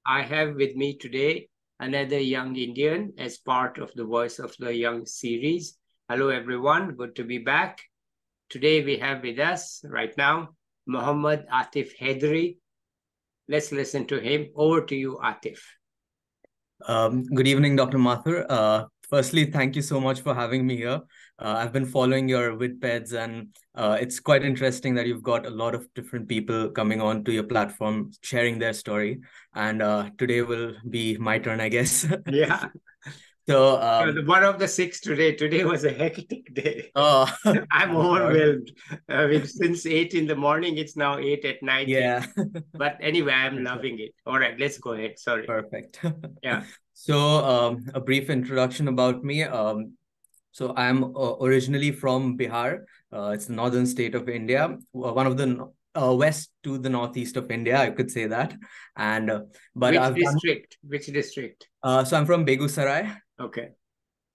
I have with me today another young Indian as part of the Voice of the Young series. Hello, everyone. Good to be back. Today we have with us right now Mohammad Atif Haidry. Let's listen to him. Over to you, Atif. Good evening, Dr. Mathur. Firstly, thank you so much for having me here. I've been following your Vidpeds, and it's quite interesting that you've got a lot of different people coming on to your platform, sharing their story. And today will be my turn, I guess. Yeah. So, One of the six today. Today was a hectic day. oh, I'm I'm sorry. overwhelmed. Since 8 in the morning, it's now 8 at night here. Yeah. But anyway, I'm That's right. loving it. All right, let's go ahead. Sorry. Perfect. Yeah. So, a brief introduction about me. So I'm originally from Bihar. It's the northern state of India, one of the west to the northeast of India, I could say that. And but Which I've done. district? Which district? So I'm from Begusarai. Okay.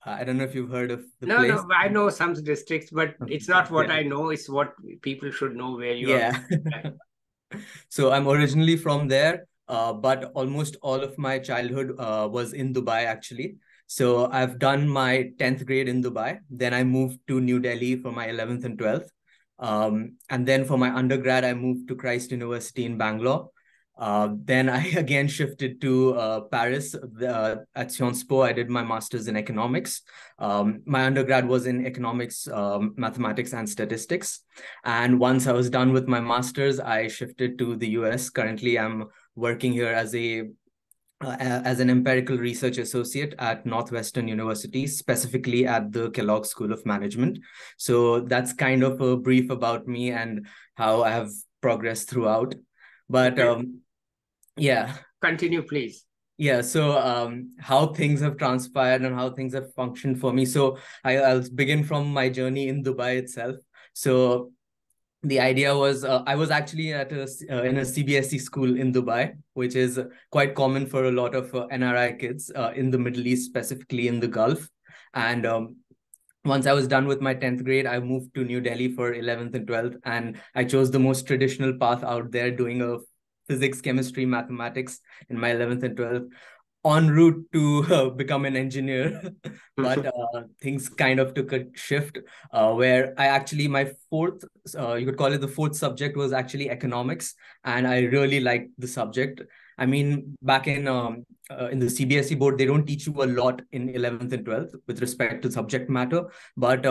I don't know if you've heard of the No, place. no, I know some districts, but it's not what Yeah. I know. It's what people should know where you are. Yeah. So I'm originally from there, but almost all of my childhood was in Dubai, actually. So I've done my 10th grade in Dubai. Then I moved to New Delhi for my 11th and 12th. And then for my undergrad, I moved to Christ University in Bangalore. Then I again shifted to Paris at Sciences Po. I did my master's in economics. My undergrad was in economics, mathematics, and statistics. And once I was done with my master's, I shifted to the US. Currently, I'm working here as an empirical research associate at Northwestern University, specifically at the Kellogg School of Management. So that's kind of a brief about me and how I have progressed throughout. But Okay. yeah. Continue, please. Yeah, so how things have transpired and how things have functioned for me. So I'll begin from my journey in Dubai itself. So the idea was I was actually in a CBSE school in Dubai, which is quite common for a lot of NRI kids in the Middle East, specifically in the Gulf. And once I was done with my 10th grade, I moved to New Delhi for 11th and 12th. And I chose the most traditional path out there, doing a physics, chemistry, mathematics in my 11th and 12th, en route to become an engineer. But things kind of took a shift where I actually, my fourth, you could call it the fourth subject, was actually economics. And I really liked the subject. I mean, back in the CBSE board, they don't teach you a lot in 11th and 12th with respect to subject matter. But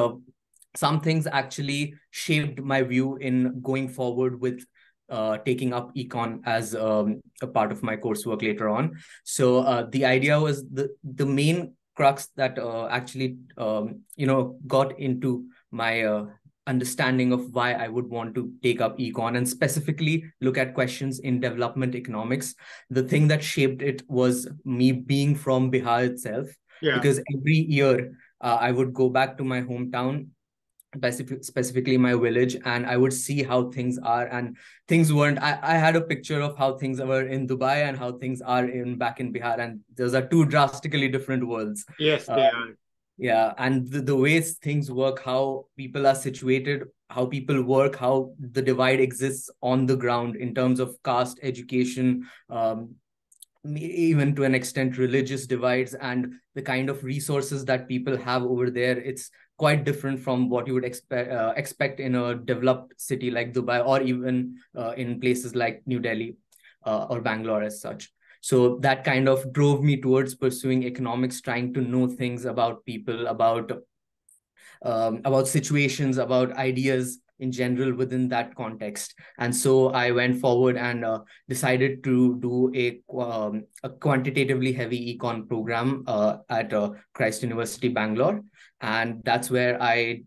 some things actually shaped my view in going forward with taking up econ as a part of my coursework later on. So the idea was the main crux that actually got into my understanding of why I would want to take up econ and specifically look at questions in development economics. The thing that shaped it was me being from Bihar itself, because every year I would go back to my hometown, specifically my village, and I would see how things are, and things weren't. I had a picture of how things were in Dubai and how things are in back in Bihar, and those are two drastically different worlds. Yes, they are. Yeah, and the ways things work, how people are situated, how people work, how the divide exists on the ground in terms of caste, education, even to an extent religious divides, and the kind of resources that people have over there. It's quite different from what you would expect in a developed city like Dubai, or even in places like New Delhi or Bangalore as such. So that kind of drove me towards pursuing economics, trying to know things about people, about situations, about ideas in general within that context. And so I went forward and decided to do a quantitatively heavy econ program at Christ University, Bangalore. And that's where I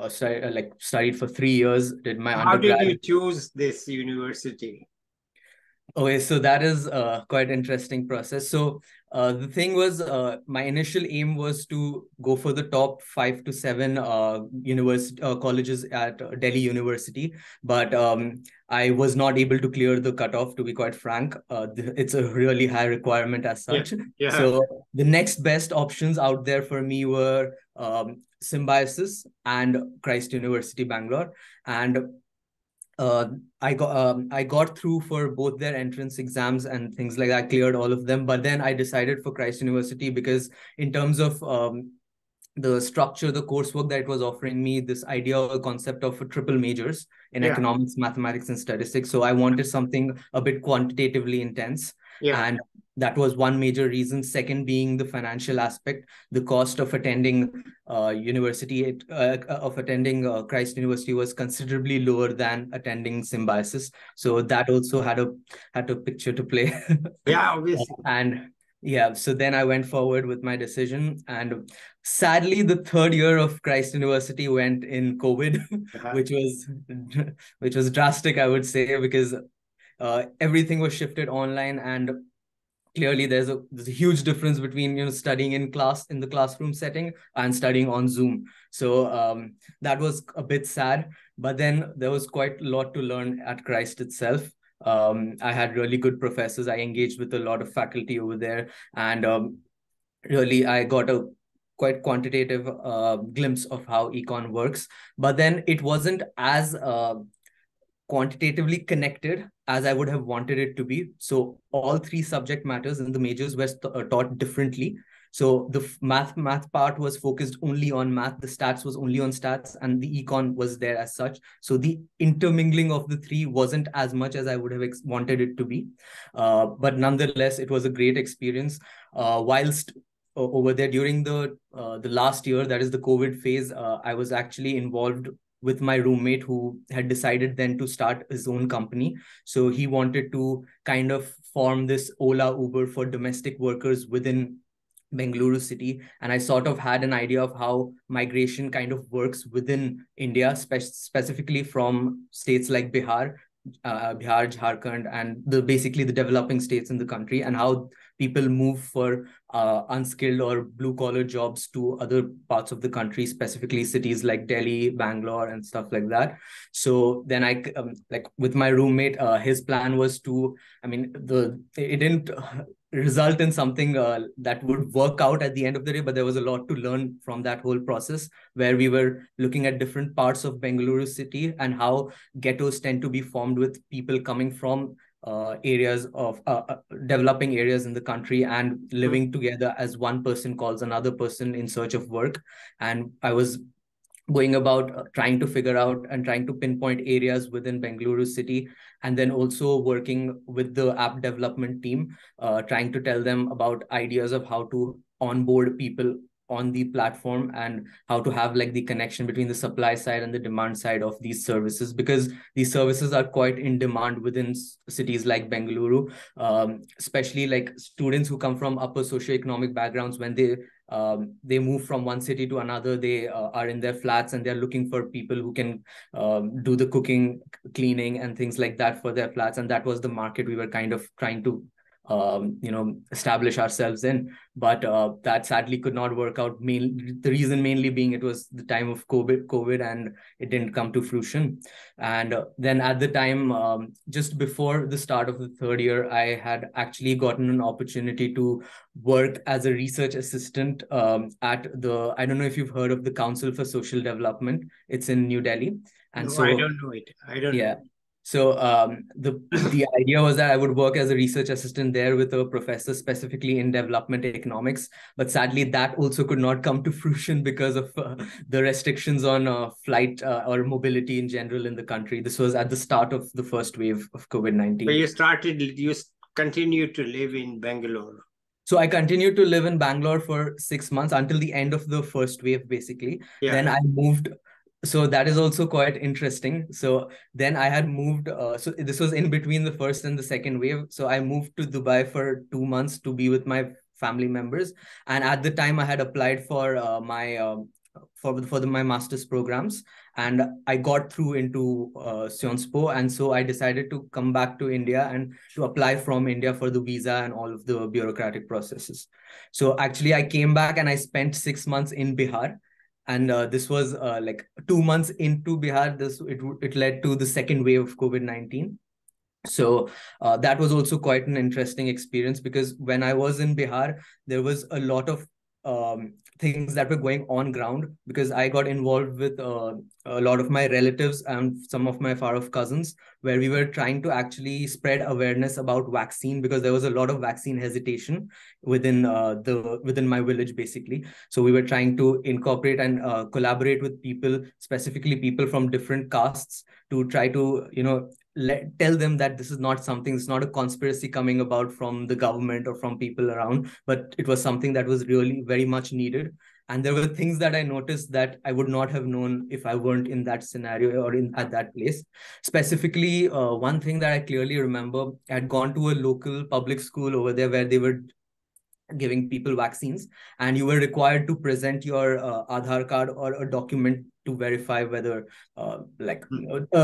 studied for 3 years, did my How did you undergrad. choose this university? Okay, so that is quite interesting process. So the thing was, my initial aim was to go for the top 5 to 7 university colleges at Delhi University, but I was not able to clear the cutoff. To be quite frank, it's a really high requirement as such. Yeah. So the next best options out there for me were Symbiosis and Christ University Bangalore, and uh, I got through for both their entrance exams and things like that. I cleared all of them, but then I decided for Christ University because in terms of the structure, the coursework that it was offering me, this idea or concept of triple majors in economics, mathematics, and statistics. So I wanted something a bit quantitatively intense. And that was one major reason. Second being the financial aspect. The cost of attending Christ University was considerably lower than attending Symbiosis. So that also had a picture to play. Yeah, obviously. And yeah, so then I went forward with my decision, and sadly, the third year of Christ University went in COVID, which was drastic, I would say, because everything was shifted online, and clearly there's a huge difference between studying in the classroom setting and studying on Zoom. So that was a bit sad, but then there was quite a lot to learn at Christ itself. I had really good professors. I engaged with a lot of faculty over there, and really I got a quite quantitative glimpse of how econ works. But then it wasn't as quantitatively connected as I would have wanted it to be. So all three subject matters in the majors were taught differently. So the math part was focused only on math, the stats was only on stats, and the econ was there as such. So the intermingling of the three wasn't as much as I would have wanted it to be. But nonetheless, it was a great experience. Whilst over there during the last year, that is the COVID phase, I was actually involved with my roommate who had decided then to start his own company. So he wanted to kind of form this Ola Uber for domestic workers within Bengaluru city. And I sort of had an idea of how migration kind of works within India, specifically from states like Bihar, Jharkhand, and basically the developing states in the country, and how people move for unskilled or blue collar jobs to other parts of the country, specifically cities like Delhi, Bangalore, and stuff like that. So then I like with my roommate, his plan was to, it didn't result in something that would work out at the end of the day, but there was a lot to learn from that whole process, where we were looking at different parts of Bengaluru city and how ghettos tend to be formed with people coming from areas of developing areas in the country and living together as one person calls another person in search of work. And I was going about trying to figure out and trying to pinpoint areas within Bengaluru city, and then also working with the app development team, trying to tell them about ideas of how to onboard people on the platform and how to have like the connection between the supply side and the demand side of these services, because these services are quite in demand within cities like Bengaluru, especially like students who come from upper socioeconomic backgrounds. When they move from one city to another, they are in their flats and they're looking for people who can do the cooking, cleaning, and things like that for their flats. And that was the market we were kind of trying to establish ourselves in. But that sadly could not work out. The reason mainly being it was the time of COVID, and it didn't come to fruition. And then at the time, just before the start of the third year, I had actually gotten an opportunity to work as a research assistant at I don't know if you've heard of the Council for Social Development. It's in New Delhi. And no, so I don't know it. I don't know. So the idea was that I would work as a research assistant there with a professor specifically in development economics. But sadly, that also could not come to fruition because of the restrictions on flight or mobility in general in the country. This was at the start of the first wave of COVID-19. So you continued to live in Bangalore. So I continued to live in Bangalore for 6 months until the end of the first wave, basically. Yeah. Then I moved. So that is also quite interesting. So then I had moved. So this was in between the first and the second wave. So I moved to Dubai for 2 months to be with my family members. And at the time, I had applied for my master's programs, and I got through into Sionspo. And so I decided to come back to India and to apply from India for the visa and all of the bureaucratic processes. So actually, I came back and I spent 6 months in Bihar. And this was like 2 months into Bihar. It led to the second wave of COVID-19. So that was also quite an interesting experience, because when I was in Bihar, there was a lot of things that were going on ground, because I got involved with a lot of my relatives and some of my far-off cousins, where we were trying to actually spread awareness about vaccine, because there was a lot of vaccine hesitation within within my village, basically. So we were trying to incorporate and collaborate with people, specifically people from different castes, to try to, tell them that this is not something, it's not a conspiracy coming about from the government or from people around, but it was something that was really very much needed. And there were things that I noticed that I would not have known if I weren't in that scenario or at that place. Specifically, one thing that I clearly remember, I had gone to a local public school over there where they were giving people vaccines, and you were required to present your Aadhaar card or a document to verify whether a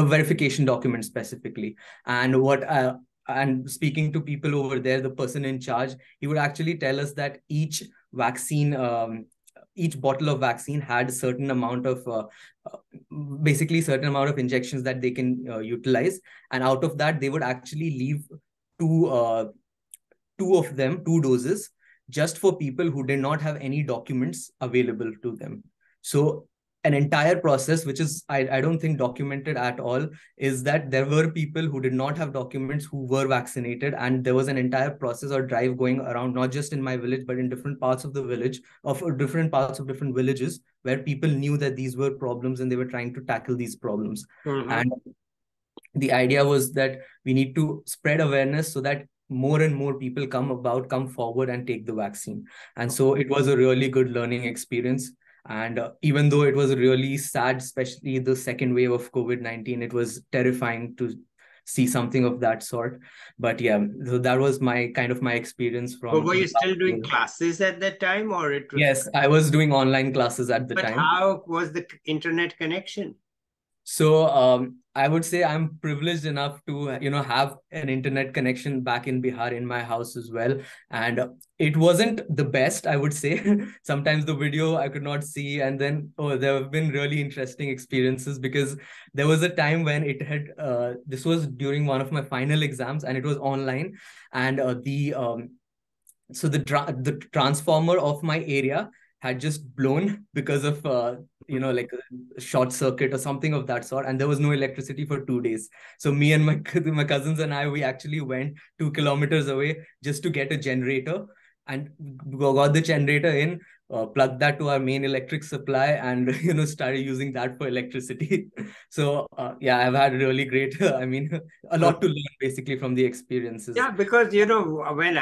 verification document specifically. And speaking to people over there, the person in charge, he would actually tell us that each bottle of vaccine had a certain amount of basically certain amount of injections that they can utilize, and out of that they would actually leave two doses, just for people who did not have any documents available to them. So an entire process, which is, I don't think documented at all, is that there were people who did not have documents who were vaccinated, and there was an entire process or drive going around, not just in my village, but in different parts of the village, of different parts of different villages, where people knew that these were problems and they were trying to tackle these problems. And the idea was that we need to spread awareness so that more and more people come forward and take the vaccine. And so it was a really good learning experience. And even though it was really sad, especially the second wave of COVID-19, it was terrifying to see something of that sort. But yeah, so that was my experience from. But were you still doing classes at that time, or it was? Yes, I was doing online classes at the time. But how was the internet connection? So I would say I'm privileged enough to, have an internet connection back in Bihar in my house as well. And it wasn't the best, I would say. Sometimes the video I could not see. And then, there have been really interesting experiences, because there was a time when this was during one of my final exams and it was online. And the transformer of my area had just blown because of like a short circuit or something of that sort, and there was no electricity for 2 days. So me and my cousins and I, we actually went 2 kilometers away just to get a generator, and got the generator in, plugged that to our main electric supply, and started using that for electricity. So yeah, I've had really great a lot to learn basically from the experiences. Yeah, because when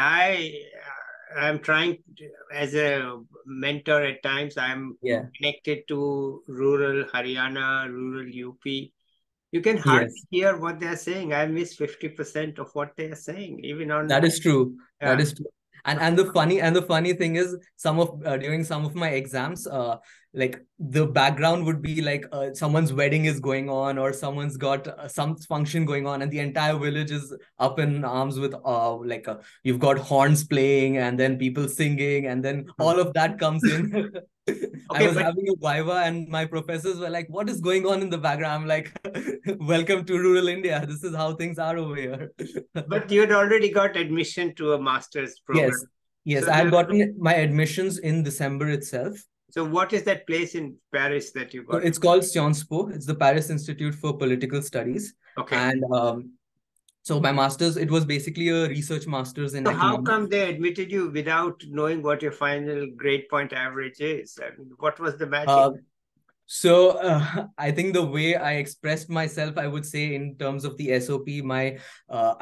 I'm trying to, as a mentor at times, I'm connected to rural Haryana, rural UP. You can hardly hear what they're saying. I miss 50% of what they're saying, even on. That is true. Yeah. That is true. And the funny thing is, during some of my exams, like the background would be like someone's wedding is going on, or someone's got some function going on, and the entire village is up in arms with you've got horns playing and then people singing, and then all of that comes in. I was having a viva and my professors were like, what is going on in the background? I'm like, welcome to rural India. This is how things are over here. But you'd already got admission to a master's program. Yes, so I had gotten my admissions in December itself. So what is that place in Paris that you got? So it's called Sciences Po. It's the Paris Institute for Political Studies. Okay. And so my master's, it was basically a research master's in economics. How come they admitted you without knowing what your final grade point average is? I mean, what was the magic? So I think the way I expressed myself, I would say, in terms of the SOP, my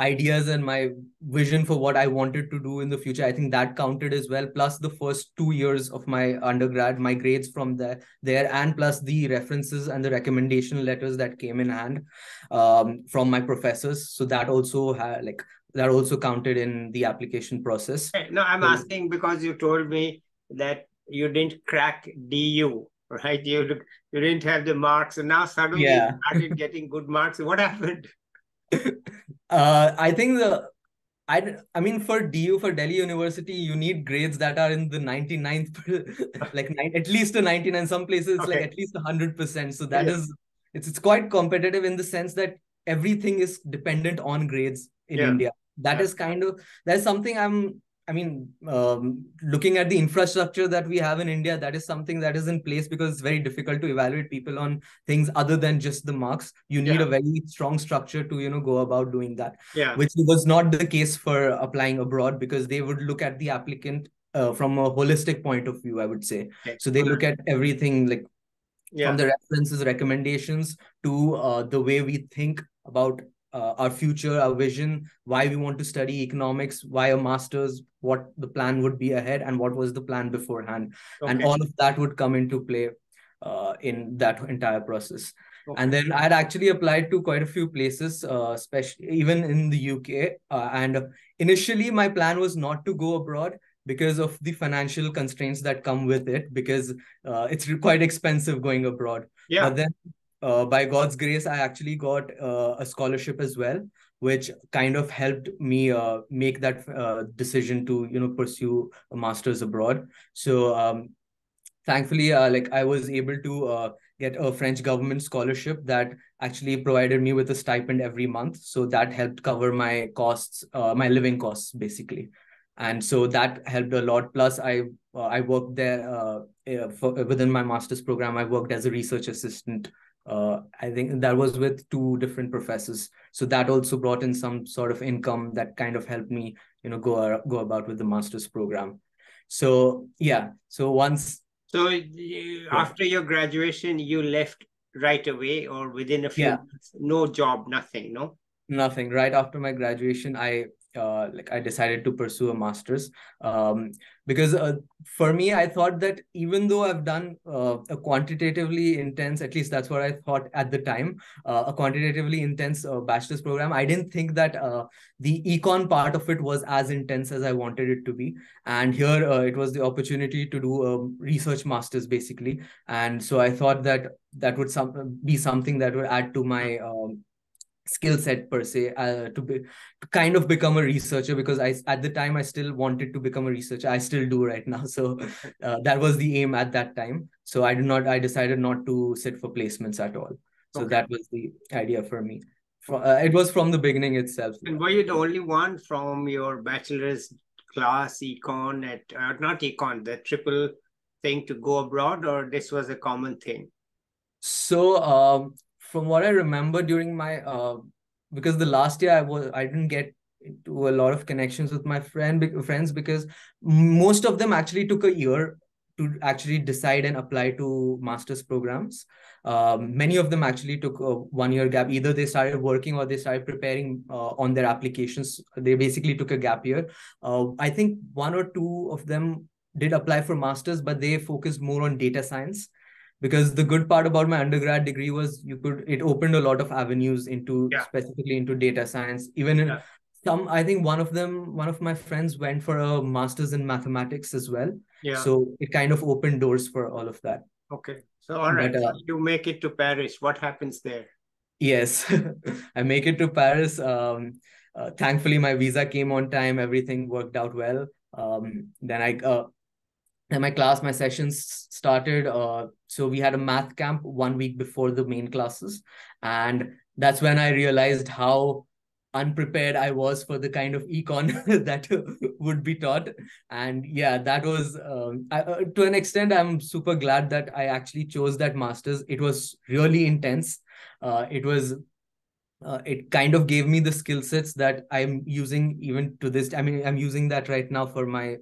ideas and my vision for what I wanted to do in the future, I think that counted as well. Plus the first 2 years of my undergrad, my grades from there, and plus the references and the recommendation letters that came in hand from my professors. So that also counted in the application process. No, I'm asking because you told me that you didn't crack DU. Right, you didn't have the marks, and now suddenly you started getting good marks. What happened? I think for DU, for Delhi University, you need grades that are in the 99th, at least a 99. Some places it's like at least 100%. So that is, it's quite competitive in the sense that everything is dependent on grades in India. That is that's something I mean, looking at the infrastructure that we have in India, that is something that is in place because it's very difficult to evaluate people on things other than just the marks. You need a very strong structure to, go about doing that, which was not the case for applying abroad, because they would look at the applicant from a holistic point of view, I would say. So they look at everything, like from the references, recommendations, to the way we think about our future, our vision, why we want to study economics, why a master's, what the plan would be ahead, and what was the plan beforehand. And all of that would come into play in that entire process. And then I had actually applied to quite a few places, especially even in the UK. And initially, my plan was not to go abroad because of the financial constraints that come with it, because it's quite expensive going abroad. But then by God's grace, I actually got a scholarship as well, which kind of helped me make that decision to, pursue a master's abroad. So thankfully, like I was able to get a French government scholarship that actually provided me with a stipend every month. So that helped cover my costs, my living costs, basically. And so that helped a lot. Plus, I worked there within my master's program. I worked as a research assistant. I think that was with 2 different professors. So that also brought in some sort of income that kind of helped me, go about with the master's program. So yeah. So once. So after your graduation, you left right away, or within a few months? No job, nothing, no? Nothing. Right after my graduation, I decided to pursue a master's, because for me, I thought that even though I've done a quantitatively intense, at least that's what I thought at the time, a quantitatively intense bachelor's program, I didn't think that the econ part of it was as intense as I wanted it to be. And here it was the opportunity to do a research master's, basically. And so I thought that that would be something that would add to my skill set per se, to kind of become a researcher, because at the time I still wanted to become a researcher. I still do right now. So that was the aim at that time. So I decided not to sit for placements at all. So that was the idea for me. It was from the beginning itself. And were you the only one from your bachelor's class, econ, not econ, the triple thing, to go abroad, or this was a common thing? So from what I remember during my because the last year I didn't get into a lot of connections with my friends, because most of them actually took a year to actually decide and apply to master's programs. Many of them actually took a 1-year gap. Either they started working or they started preparing on their applications. They basically took a gap year. I think 1 or 2 of them did apply for masters, but they focused more on data science. Because the good part about my undergrad degree was it opened a lot of avenues into specifically into data science. Even in I think one of my friends went for a master's in mathematics as well. So it kind of opened doors for all of that. Okay. So all right, so you make it to Paris. What happens there? Yes, I make it to Paris. Thankfully, my visa came on time. Everything worked out well. Then my sessions started. So we had a math camp 1 week before the main classes. And that's when I realized how unprepared I was for the kind of econ that would be taught. And yeah, that was, to an extent, I'm super glad that I actually chose that master's. It was really intense. It kind of gave me the skill sets that I'm using even to this. I mean, I'm using that right now for my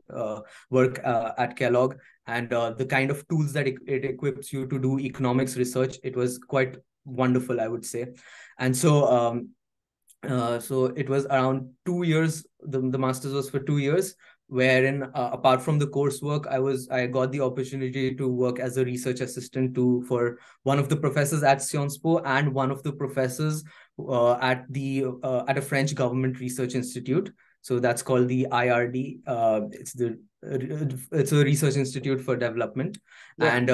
work at Kellogg, and the kind of tools that it equips you to do economics research. It was quite wonderful, I would say. And so it was around 2 years. The master's was for 2 years, wherein apart from the coursework, I got the opportunity to work as a research assistant for one of the professors at Sciences Po and one of the professors at a French government research institute. So that's called the IRD. It's a research institute for development. And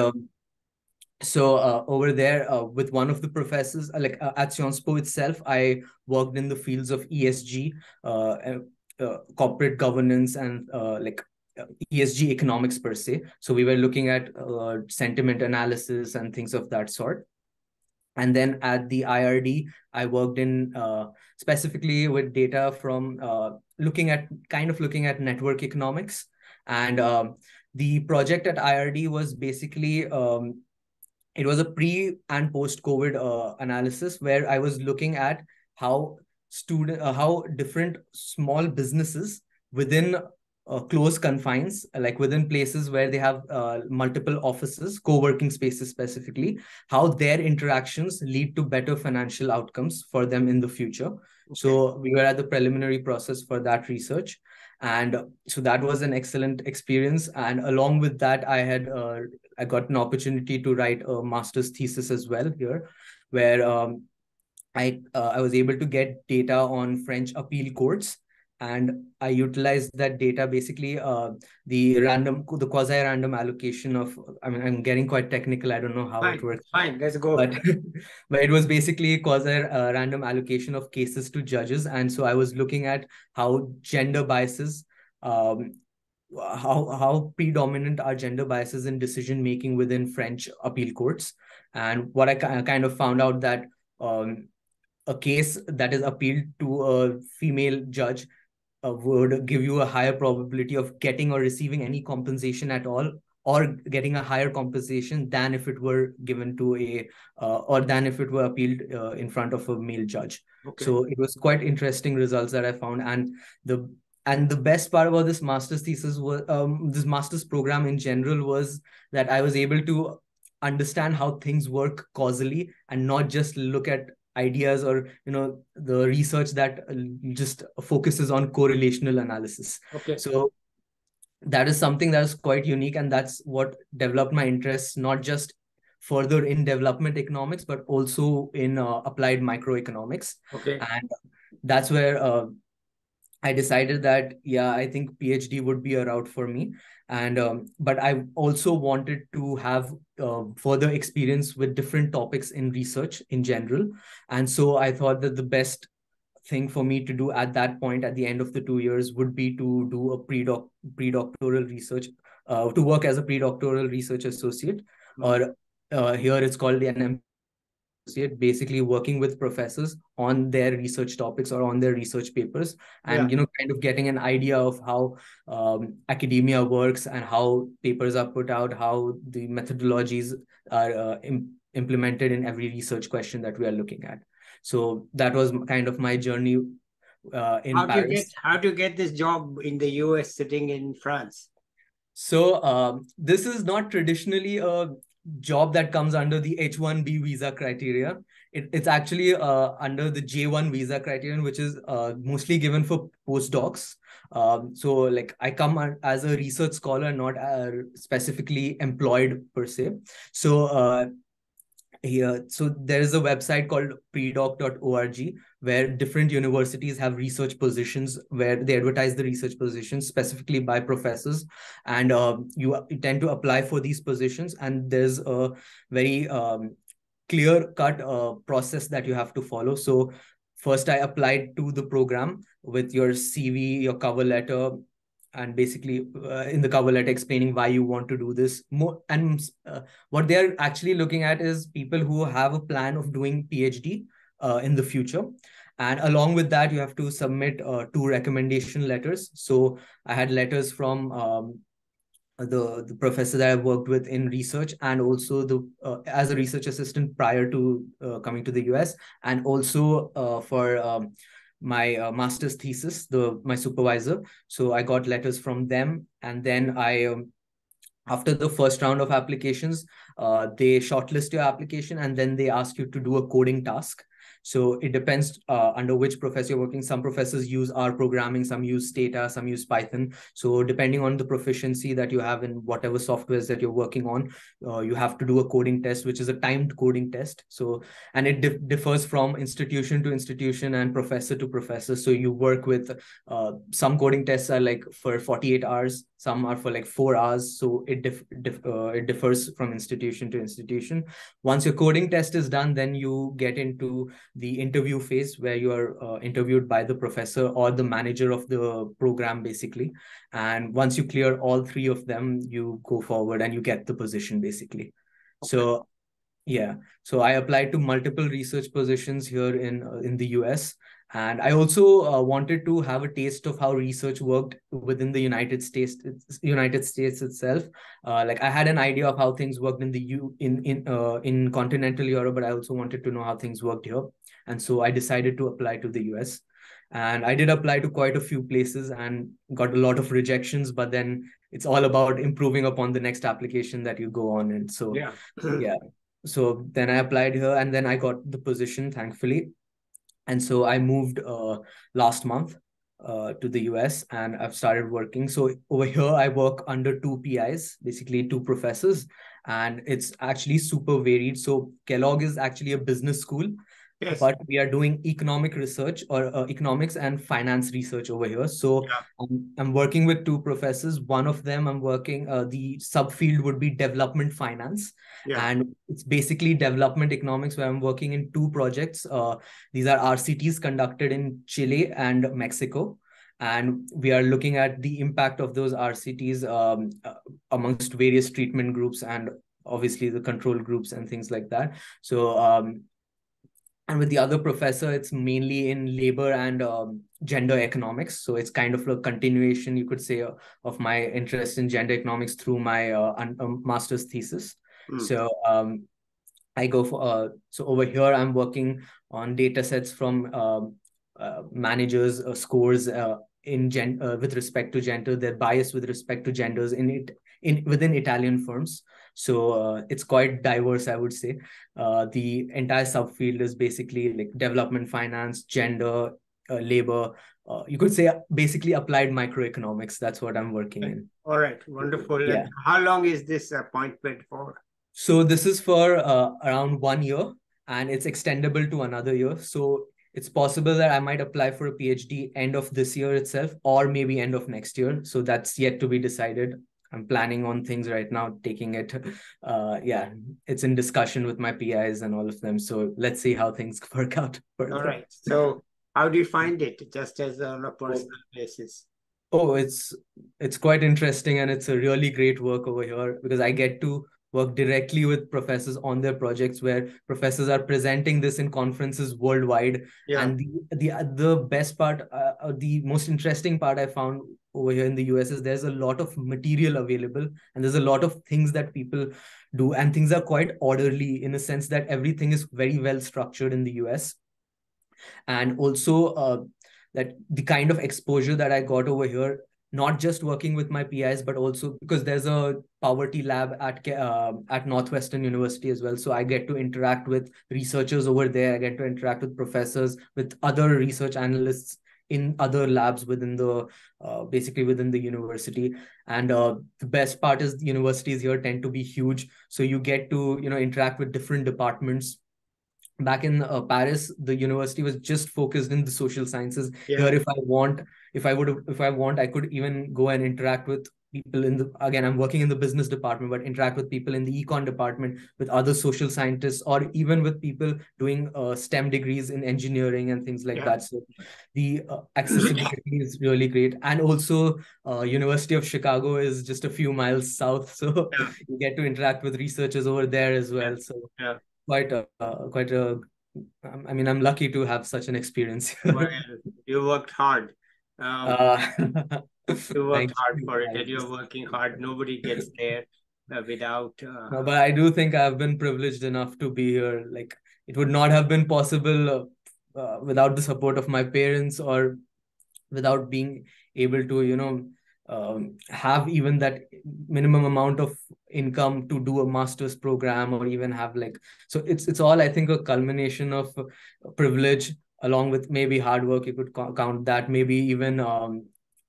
so over there, with one of the professors, at Sciences Po itself, I worked in the fields of ESG, corporate governance, and ESG economics per se. So we were looking at sentiment analysis and things of that sort. And then at the IRD, I worked in specifically with data from looking at network economics. And the project at IRD was basically it was a pre and post COVID analysis, where I was looking at how how different small businesses within close confines, like within places where they have multiple offices, co-working spaces specifically, how their interactions lead to better financial outcomes for them in the future. Okay. So we were at the preliminary process for that research. And so that was an excellent experience. And along with that, I got an opportunity to write a master's thesis as well here, where I was able to get data on French appeal courts, and I utilized that data, basically the quasi-random allocation of, I mean, I'm getting quite technical. I don't know how it works. Fine, let's go. But it was basically quasi-random allocation of cases to judges. And so I was looking at how gender biases, how predominant are gender biases in decision making within French appeal courts. And what I kind of found out that a case that is appealed to a female judge would give you a higher probability of getting or receiving any compensation at all, or getting a higher compensation than if it were given to or than if it were appealed in front of a male judge. Okay. So it was quite interesting results that I found. And the best part about this master's thesis was, this master's program in general, was that I was able to understand how things work causally, and not just look at ideas or the research that just focuses on correlational analysis. Okay. So that is something that is quite unique, and that's what developed my interest, not just further in development economics, but also in applied microeconomics. Okay. And that's where I decided that, yeah, I think PhD would be a route for me. And but I also wanted to have further experience with different topics in research in general. And so I thought that the best thing for me to do at that point, at the end of the 2 years, would be to do a predoctoral research, to work as a predoctoral research associate. Mm-hmm. Or here it's called an associate, basically working with professors on their research topics or on their research papers, and kind of getting an idea of how academia works, and how papers are put out, how the methodologies are implemented in every research question that we are looking at. So that was kind of my journey in Paris. How to get this job in the US sitting in France? So this is not traditionally a job that comes under the H-1B visa criteria. It's actually under the J-1 visa criterion, which is mostly given for postdocs. So like I come as a research scholar, not specifically employed per se. So so there is a website called predoc.org, where different universities have research positions, where they advertise the research positions specifically by professors, and you tend to apply for these positions. And there's a very clear-cut process that you have to follow. So first, I applied to the program with your CV, your cover letter, and basically in the cover letter explaining why you want to do this. What they're actually looking at is people who have a plan of doing PhD in the future. And along with that, you have to submit 2 recommendation letters. So I had letters from the professor that I worked with in research, and also as a research assistant prior to coming to the US, and also for my master's thesis, my supervisor. So I got letters from them, and then after the first round of applications, they shortlist your application, and then they ask you to do a coding task. So it depends under which professor you're working. Some professors use R programming, some use Stata, some use Python. So depending on the proficiency that you have in whatever softwares that you're working on, you have to do a coding test, which is a timed coding test. So, and it differs from institution to institution and professor to professor. So you work with some coding tests are like for 48 hours, some are for like 4 hours. So it differs from institution to institution. Once your coding test is done, then you get into the interview phase, where you are interviewed by the professor or the manager of the program, basically. And once you clear all 3 of them, you go forward and you get the position, basically. Okay. So yeah, so I applied to multiple research positions here in the US, And I also wanted to have a taste of how research worked within the United States itself. Like I had an idea of how things worked in in continental Europe, but I also wanted to know how things worked here. And so I decided to apply to the US. And I did apply to quite a few places and got a lot of rejections, but then it's all about improving upon the next application that you go on. And so, Yeah. yeah. So then I applied here and then I got the position, thankfully. And so I moved last month to the US and I've started working. So over here, I work under two PIs, basically two professors, and it's actually super varied. So Kellogg is actually a business school, Yes. but we are doing economic research or economics and finance research over here. So Yeah. I'm working with two professors. One of them I'm working, the subfield would be development finance. Yeah. And it's basically development economics where I'm working in two projects. These are RCTs conducted in Chile and Mexico. And we are looking at the impact of those RCTs amongst various treatment groups and obviously the control groups and things like that. So and with the other professor, it's mainly in labor and gender economics. So it's kind of a continuation, you could say, of my interest in gender economics through my master's thesis. So I go for, so over here, I'm working on data sets from managers' scores with respect to gender, their bias with respect to genders within Italian firms. So it's quite diverse, I would say. The entire subfield is basically like development finance, gender, labor. You could say basically applied microeconomics. That's what I'm working in. All right, wonderful. Yeah. And how long is this appointment for? So this is for around 1 year and it's extendable to another year. So it's possible that I might apply for a PhD end of this year itself or maybe end of next year. So that's yet to be decided. I'm planning on things right now, taking it. Yeah, it's in discussion with my PIs and all of them. So let's see how things work out further. All right. So how do you find it just as on a personal basis? Oh, it's quite interesting and it's a really great work over here because I get to work directly with professors on their projects where professors are presenting this in conferences worldwide. Yeah. And the best part, the most interesting part I found over here in the US is there's a lot of material available and there's a lot of things that people do and things are quite orderly in a sense that everything is very well structured in the US. And also that the kind of exposure that I got over here, not just working with my PIs, but also because there's a poverty lab at Northwestern University as well. So I get to interact with researchers over there. I get to interact with professors, with other research analysts in other labs within the basically within the university. And the best part is the universities here tend to be huge, so you get to interact with different departments. Back in Paris, the university was just focused in the social sciences. Yeah. Here, if I want, I could even go and interact with people again, I'm working in the business department, but interact with people in the econ department, with other social scientists, or even with people doing STEM degrees in engineering and things like that. So the accessibility is really great. And also University of Chicago is just a few miles south. So you get to interact with researchers over there as well. So quite a I mean, I'm lucky to have such an experience. Well, you worked hard. You worked hard for it, and you're working hard. Nobody gets there without. No, but I do think I've been privileged enough to be here. Like, it would not have been possible without the support of my parents or without being able to, have even that minimum amount of income to do a master's program or even have so it's all, I think, a culmination of privilege along with maybe hard work. You could count that, maybe even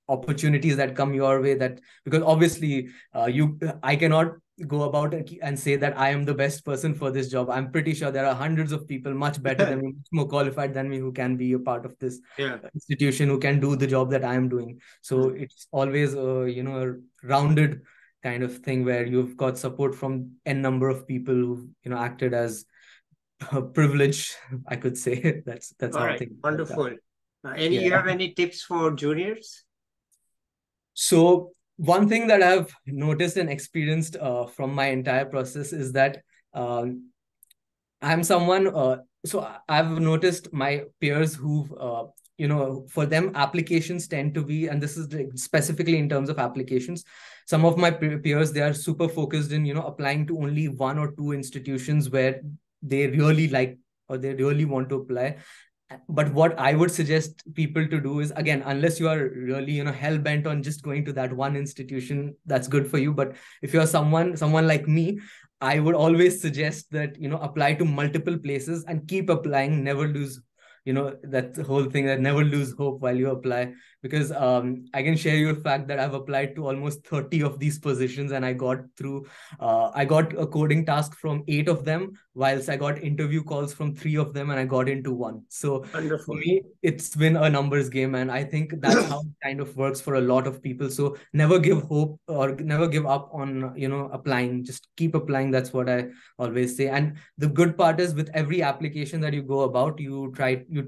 opportunities that come your way, that because obviously I cannot go about and say that I am the best person for this job. I'm pretty sure there are hundreds of people much better than me, much more qualified than me, who can be a part of this institution, who can do the job that I am doing. So it's always a rounded kind of thing where you've got support from n number of people who've acted as privilege, I could say. That's all how right. I think. Wonderful. You have any tips for juniors? So one thing that I've noticed and experienced from my entire process is that I'm someone, I've noticed my peers who've for them applications tend to be, and this is specifically in terms of applications, some of my peers, they are super focused in applying to only one or two institutions where they really like or they really want to apply. But what I would suggest people to do is, again, unless you are really hell bent on just going to that one institution, that's good for you. But if you're someone like me, I would always suggest that apply to multiple places and keep applying, never lose that whole thing, that never lose hope while you apply. Because I can share you a fact that I've applied to almost 30 of these positions, and I got a coding task from 8 of them, whilst I got interview calls from 3 of them, and I got into one. So for Wonderful. me, it's been a numbers game, and I think that's how it kind of works for a lot of people. So never give hope or never give up on applying. Just keep applying. That's what I always say. And the good part is, with every application that you go about, you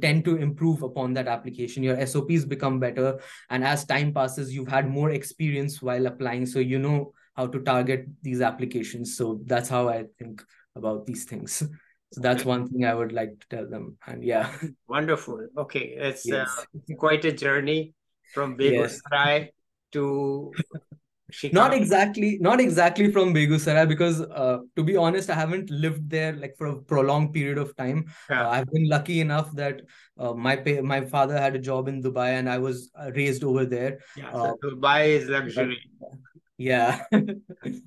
tend to improve upon that application. Your SOPs become better, and as time passes, you've had more experience while applying, so you know how to target these applications. So that's how I think about these things. So that's one thing I would like to tell them. And yeah. Wonderful. Okay, it's Yes. quite a journey from Yes. Begusarai to Not Chicago. exactly from Begusarai, because to be honest, I haven't lived there like for a prolonged period of time. Yeah, I've been lucky enough that my father had a job in Dubai, and I was raised over there. yeah. So Uh, Dubai is but luxury. yeah,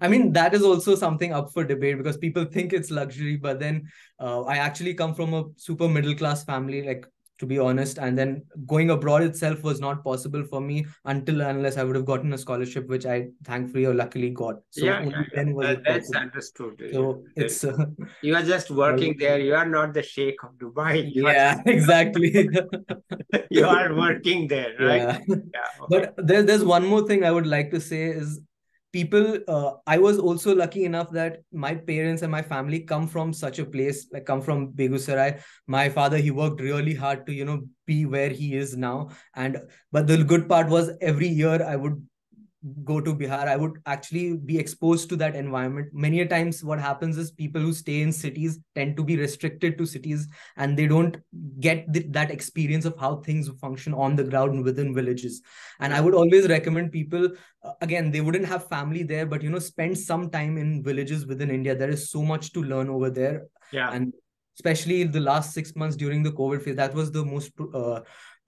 I mean, that is also something up for debate, because people think it's luxury, but then I actually come from a super middle class family, like, to be honest. And then going abroad itself was not possible for me until unless I would have gotten a scholarship, which I thankfully or luckily got. So Yeah, yeah, only yeah. then was it That's possible. understood. So it's You are just working there. You are not the sheikh of Dubai. You are yeah, exactly. you are working there, right? Yeah. Yeah. Okay. But there's one more thing I would like to say is, people, I was also lucky enough that my parents and my family come from such a place, like come from Begusarai. My father, he worked really hard to, be where he is now. And but the good part was, every year I would go to Bihar, I would actually be exposed to that environment. Many a times, what happens is, people who stay in cities tend to be restricted to cities, and they don't get that experience of how things function on the ground within villages. And Yeah. I would always recommend people, again, they wouldn't have family there, but spend some time in villages within India. There is so much to learn over there. Yeah. And especially the last 6 months during the COVID phase, that was the most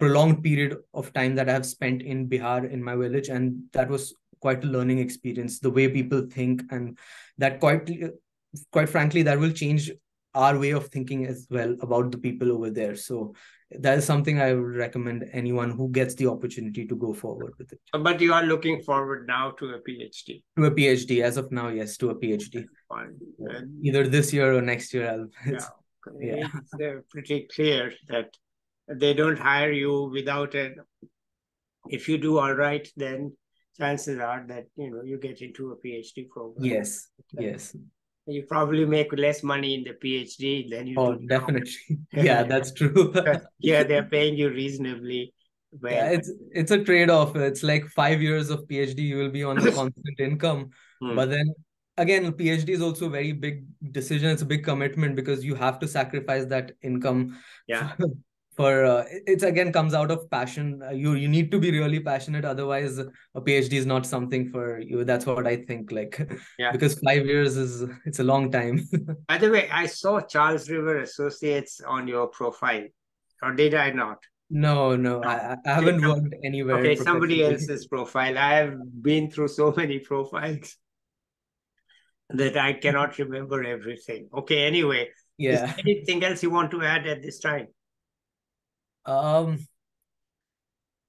prolonged period of time that I have spent in Bihar, in my village, and that was quite a learning experience. The way people think, and that quite frankly, that will change our way of thinking as well about the people over there. So that is something I would recommend anyone who gets the opportunity to go forward with it. But you are looking forward now to a PhD. To a PhD, as of now, yes, to a PhD. Fine. And Either this year or next year. yeah, Yeah. it's pretty clear that they don't hire you without it. If you do all right, then chances are that you get into a PhD program. Yes. Yes. You probably make less money in the PhD than you Oh, do definitely. now. Yeah, that's true. Yeah, they're paying you reasonably well. Yeah, it's a trade-off. It's like 5 years of PhD, you will be on a constant income. Hmm. But then again, PhD is also a very big decision. It's a big commitment, because you have to sacrifice that income Yeah, for it's again comes out of passion. You need to be really passionate, otherwise a PhD is not something for you. That's what I think. Like, yeah. because 5 years it's a long time. By the way, I saw Charles River Associates on your profile, or did I not? No, no, No. I haven't worked anywhere Okay, somebody professionally. else's profile. I have been through so many profiles that I cannot remember everything. Okay, anyway, is Yeah. there anything else you want to add at this time? Um,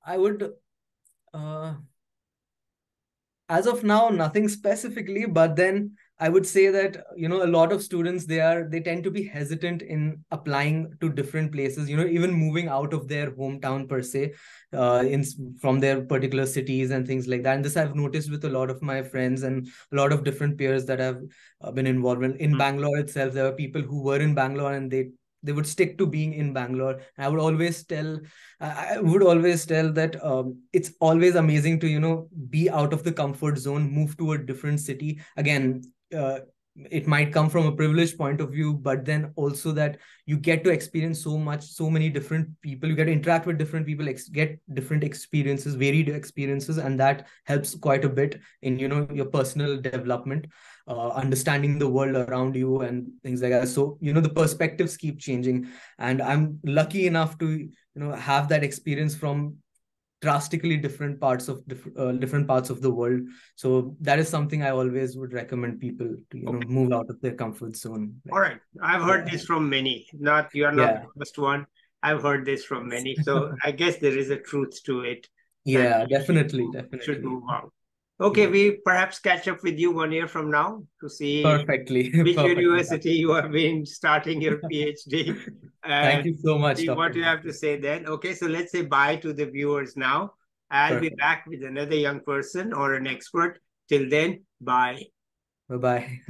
I would uh as of now, nothing specifically, but then I would say that a lot of students, they tend to be hesitant in applying to different places, even moving out of their hometown per se, in from their particular cities and things like that. And this I've noticed with a lot of my friends and a lot of different peers that have been involved in Hmm. Bangalore itself. There were people who were in Bangalore, and they would stick to being in Bangalore. I would always tell that it's always amazing to be out of the comfort zone, move to a different city. Again, it might come from a privileged point of view, but then also that you get to experience so many different people. You get to interact with different people, get different experiences, varied experiences, and that helps quite a bit in, your personal development, understanding the world around you and things like that. So, the perspectives keep changing, and I'm lucky enough to, have that experience from drastically different parts of different parts of the world. So that is something I always would recommend people to, Okay. move out of their comfort zone. All right. I've heard this from many. You are not the first one. I've heard this from many. So I guess there is a truth to it. Yeah, Definitely. definitely. Should move out. Okay, we perhaps catch up with you 1 year from now to see Perfectly. which Perfectly. university you have been starting your PhD. Thank you so much, See Dr. what you have to say then. Okay, so let's say bye to the viewers now. I'll be back with another young person or an expert. Till then, bye. Bye-bye.